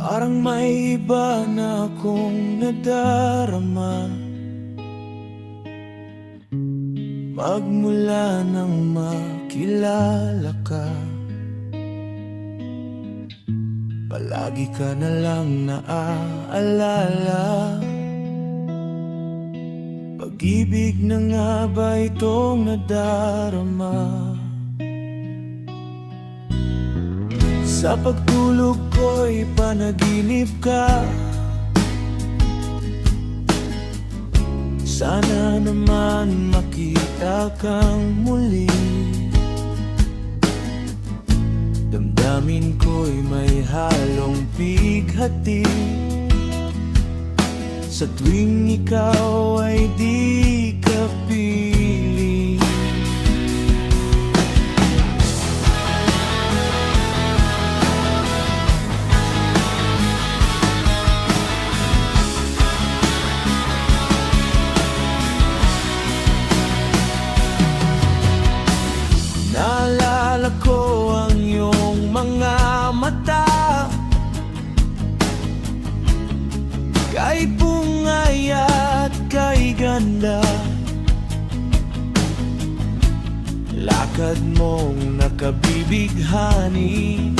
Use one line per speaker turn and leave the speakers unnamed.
Parang may iba na akong nadarama magmula nang makilala ka. Palagi ka na lang naaalala. Pag-ibig na nga ba itong nadarama? Sa pagtulog ko'y panaginip ka. Sana naman makita kang muli. Damdamin ko'y may halong bighati. Sa tuwing ikaw ay di ka pili. Naalala ko ang iyong mga mata, kay pungay at kay ganda. Lakad mong nakabibighani,